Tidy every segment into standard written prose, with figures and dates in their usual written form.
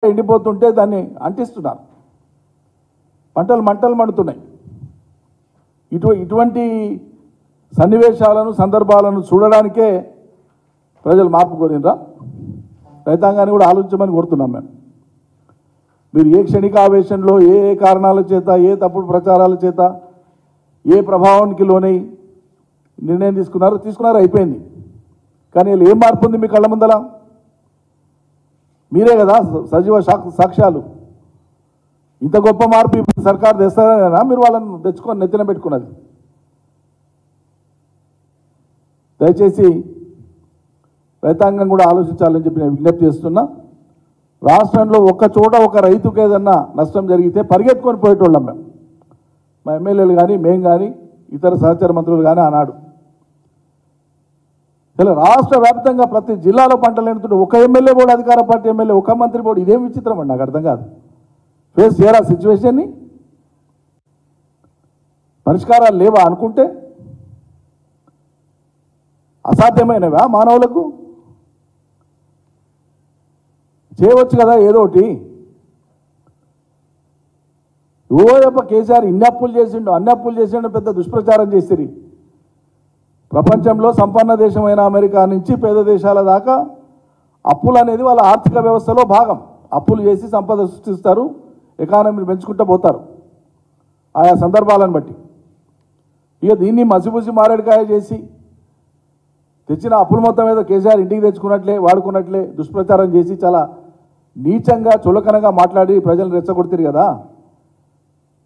ఎండిపోతుంటే దాన్ని అంటిస్తున్నారు. పంటలు మంటలు మండుతున్నాయి. ఇటువంటి సన్నివేశాలను సందర్భాలను చూడడానికే ప్రజలు మార్పు కోరినరా? రైతాంగాన్ని కూడా ఆలోచించమని కోరుతున్నాం మేము. మీరు ఏ క్షణికావేశంలో ఏ కారణాల చేత ఏ తప్పుడు ప్రచారాల చేత ఏ ప్రభావానికి లోనై నిర్ణయం తీసుకున్నారు అయిపోయింది. కానీ వీళ్ళు ఏం మార్పు ఉంది మీ కళ్ళ ముందల? మీరే కదా సజీవ సాక్ష్యాలు. ఇంత గొప్ప మార్పు ఇప్పుడు సర్కారు తెస్తారనా మీరు వాళ్ళని తెచ్చుకొని నెత్తిన పెట్టుకున్నది? దయచేసి రైతాంగం కూడా ఆలోచించాలని చెప్పి నేను విజ్ఞప్తి చేస్తున్నా. రాష్ట్రంలో ఒక్క చోట ఒక రైతుకు ఏదన్నా నష్టం జరిగితే పరిగెత్తుకొని పోయేటోళ్ళం మేము, మా ఎమ్మెల్యేలు కానీ మేము కానీ ఇతర సహచర మంత్రులు కానీ ఆనాడు. ఇలా రాష్ట్ర వ్యాప్తంగా ప్రతి జిల్లాలో పంటలు ఎండుతుంటే ఒక ఎమ్మెల్యే బోర్డు, అధికార పార్టీ ఎమ్మెల్యే, ఒక మంత్రి బోర్డు, ఇదేం విచిత్రం అండి, నాకు అర్థం కాదు. ఫేస్ చేయరా సిచ్యువేషన్ని? పరిష్కారాలు లేవా అనుకుంటే? అసాధ్యమైనవా మానవులకు? చేయవచ్చు కదా ఏదో ఒకటి. ఓయప్ప కేసీఆర్ ఇన్ని అప్పులు చేసిండు అన్ని అప్పులు చేసిండు పెద్ద దుష్ప్రచారం చేసిరి. ప్రపంచంలో సంపన్న దేశమైన అమెరికా నుంచి పేద దేశాల దాకా అప్పులు అనేది వాళ్ళ ఆర్థిక వ్యవస్థలో భాగం. అప్పులు చేసి సంపద సృష్టిస్తారు, ఎకానమీని పెంచుకుంటూ పోతారు ఆయా సందర్భాలను బట్టి. ఇక దీన్ని మసిపూసి మారేడుకాయ చేసి తెచ్చిన అప్పుల మొత్తం మీద కేసీఆర్ ఇంటికి తెచ్చుకున్నట్లే వాడుకున్నట్లే దుష్ప్రచారం చేసి చాలా నీచంగా చులకనగా మాట్లాడి ప్రజలను రెచ్చగొడుతారు కదా.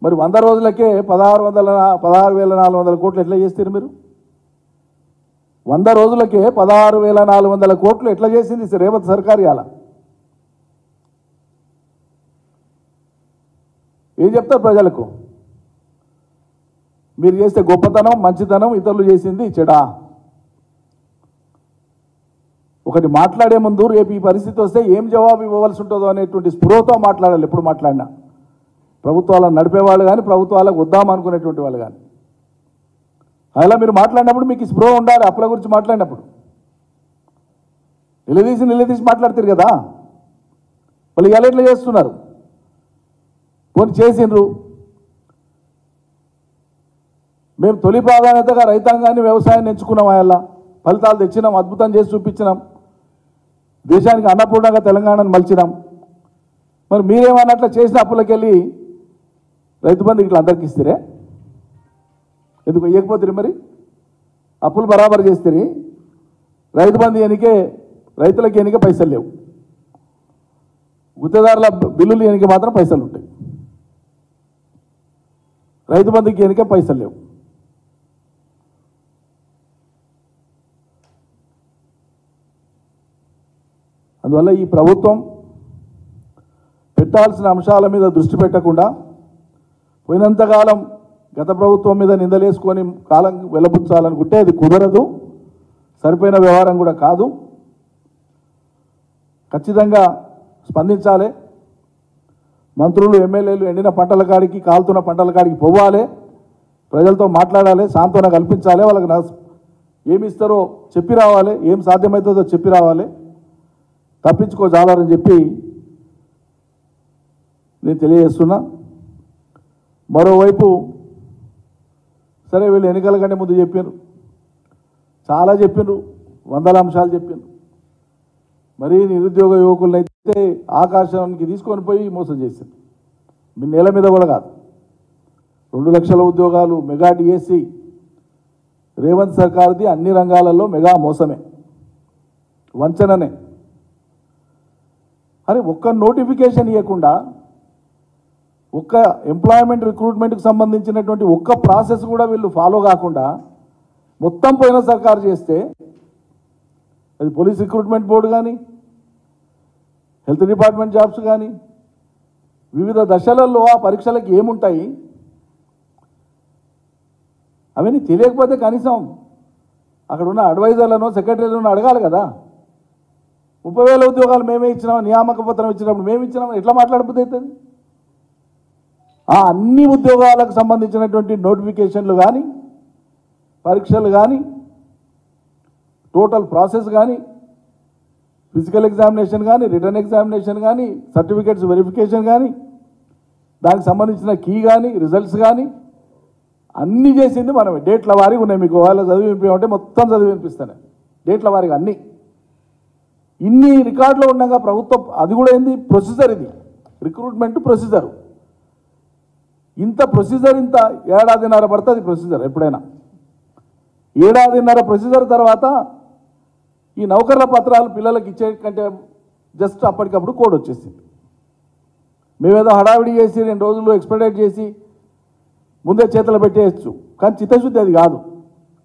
మరి 100 రోజులకే 16,400 కోట్లు ఎట్లా చేస్తారు మీరు? 100 రోజులకే 16,400 కోట్లు ఎట్లా చేసింది రేవంత్ సర్కార్? ఇవాళ ఏం చెప్తారు ప్రజలకు? మీరు చేస్తే గొప్పతనం మంచితనం, ఇతరులు చేసింది చెడా? ఒకటి మాట్లాడే ముందు రేపు ఈ పరిస్థితి వస్తే ఏం జవాబు ఇవ్వవలసి ఉంటుందో అనేటువంటి స్పృహతో మాట్లాడాలి. ఎప్పుడు మాట్లాడినా ప్రభుత్వాలను నడిపేవాళ్ళు కానీ ప్రభుత్వాలకు వద్దామనుకునేటువంటి వాళ్ళు కానీ. అలా మీరు మాట్లాడినప్పుడు మీకు స్పృహ ఉండాలి. అప్పుల గురించి మాట్లాడినప్పుడు నిలదీసి మాట్లాడతారు కదా. వాళ్ళు ఇలా ఎట్లా చేస్తున్నారు? కొన్ని చేసిండ్రు. మేము తొలి ప్రాధాన్యతగా రైతాంగాన్ని వ్యవసాయాన్ని ఎంచుకున్నాం. అలా ఫలితాలు తెచ్చినాం, అద్భుతం చేసి చూపించినాం, దేశానికి అన్నపూర్ణంగా తెలంగాణను మలిచినాం. మరి మీరేమన్నట్లా చేసిన అప్పులకెళ్ళి రైతు బంధు ఇట్లా అందరికి ఇస్తారే? ఎందుకు ఇవ్వకపోతే? మరి అప్పులు బరాబర్ చేస్తే రైతు బంధు ఎనికే రైతులకి ఎనికే పైసలు లేవు, గుత్తేదారుల బిల్లులు ఎనికే మాత్రం పైసలు ఉంటాయి. రైతు బంధుకి ఎనికే పైసలు లేవు. అందువల్ల ఈ ప్రభుత్వం పెట్టాల్సిన అంశాల మీద దృష్టి పెట్టకుండా పోయినంతకాలం గత ప్రభుత్వం మీద నిందలేసుకొని కాలం వెలబుచ్చాలనుకుంటే అది కుదరదు, సరిపోయిన వ్యవహారం కూడా కాదు. ఖచ్చితంగా స్పందించాలి. మంత్రులు ఎమ్మెల్యేలు ఎండిన పంటల కాడికి కాలుతున్న పంటల కాడికి పోవాలి, ప్రజలతో మాట్లాడాలి, సాంత్వన కల్పించాలి, వాళ్ళకి ఏమి ఇస్తారో చెప్పి రావాలి, ఏం సాధ్యమవుతుందో చెప్పి రావాలి, తప్పించుకోజాలని చెప్పి నేను తెలియజేస్తున్నా. మరోవైపు సరే వీళ్ళు ఎన్నికల కంటే ముందు చెప్పారు, చాలా చెప్పారు, 100 అంశాలు చెప్పారు. మరీ నిరుద్యోగ యువకులను అయితే ఆకాశానికి తీసుకొని పోయి మోసం చేశారు. మీ నేల మీద కూడా కాదు. 2 లక్షల ఉద్యోగాలు మెగా డిఎస్సి రేవంత్ సర్కార్ది అన్ని రంగాలలో మెగా మోసమే, వంచననే. అరే ఒక్క నోటిఫికేషన్ ఇవ్వకుండా, ఒక్క ఎంప్లాయ్మెంట్ రిక్రూట్మెంట్కి సంబంధించినటువంటి ఒక్క ప్రాసెస్ కూడా వీళ్ళు ఫాలో కాకుండా మొత్తం పోయిన సర్కారు చేస్తే, అది పోలీస్ రిక్రూట్మెంట్ బోర్డు కానీ హెల్త్ డిపార్ట్మెంట్ జాబ్స్ కానీ వివిధ దశలలో ఆ పరీక్షలకు ఏముంటాయి అవన్నీ తెలియకపోతే కనీసం అక్కడ ఉన్న అడ్వైజర్లను సెక్రటరీలను అడగాలి కదా. 30,000 ఉద్యోగాలు మేమే ఇచ్చినాం, నియామక పత్రం ఇచ్చినప్పుడు మేము ఇచ్చినామని ఎట్లా మాట్లాడబోతుంది అవుతుంది? ఆ అన్ని ఉద్యోగాలకు సంబంధించినటువంటి నోటిఫికేషన్లు కానీ పరీక్షలు కానీ టోటల్ ప్రాసెస్ కానీ ఫిజికల్ ఎగ్జామినేషన్ కానీ, రిటర్న్ ఎగ్జామినేషన్ కానీ, సర్టిఫికేట్స్ వెరిఫికేషన్ కానీ, దానికి సంబంధించిన కీ కానీ, రిజల్ట్స్ కానీ అన్నీ చేసింది మనమే. డేట్ల వారీగా ఉన్నాయి. మీకు వాళ్ళ చదివి వినిపించమంటే మొత్తం చదివి వినిపిస్తాను. డేట్ల వారీగా అన్నీ. ఇన్ని రికార్డులో ఉండగా ప్రభుత్వం అది కూడా ఏంది ప్రొసీజర్, ఇది రిక్రూట్మెంట్ ప్రొసీజర్. ఇంత ప్రొసీజర్, ఇంత ఏడాదిన్నర పడుతుంది ప్రొసీజర్. ఎప్పుడైనా ఏడాదిన్నర ప్రొసీజర్ తర్వాత ఈ నౌకర్ల పత్రాలు పిల్లలకి ఇచ్చే కంటే జస్ట్ అప్పటికప్పుడు కోడ్ వచ్చేసింది. మేమేదో హడావిడి చేసి 2 రోజుల్లో ఎక్స్పెడైట్ చేసి ముందే చేతులు పెట్టేయచ్చు. కానీ చిత్తశుద్ధి అది కాదు.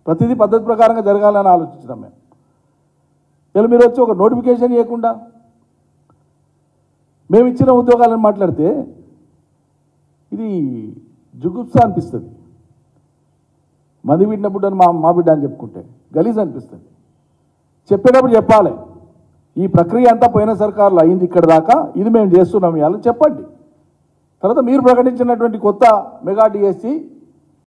ప్రతిదీ పద్ధతి ప్రకారంగా జరగాలని ఆలోచించినాం మేము. ఇలా మీరు వచ్చి ఒక నోటిఫికేషన్ ఇవ్వకుండా మేము ఇచ్చిన ఉద్యోగాలను మాట్లాడితే ఇది జుగుప్స అనిపిస్తుంది. మంది బిడ్డ బుడ్డని మా బిడ్డ అని చెప్పుకుంటే గలీజ్ అనిపిస్తుంది. చెప్పేటప్పుడు చెప్పాలి, ఈ ప్రక్రియ అంతా పోయిన సర్కారులో అయింది ఇక్కడ దాకా, ఇది మేము చేస్తున్నాం ఇవాళ చెప్పండి. తర్వాత మీరు ప్రకటించినటువంటి కొత్త మెగా డిఎస్సి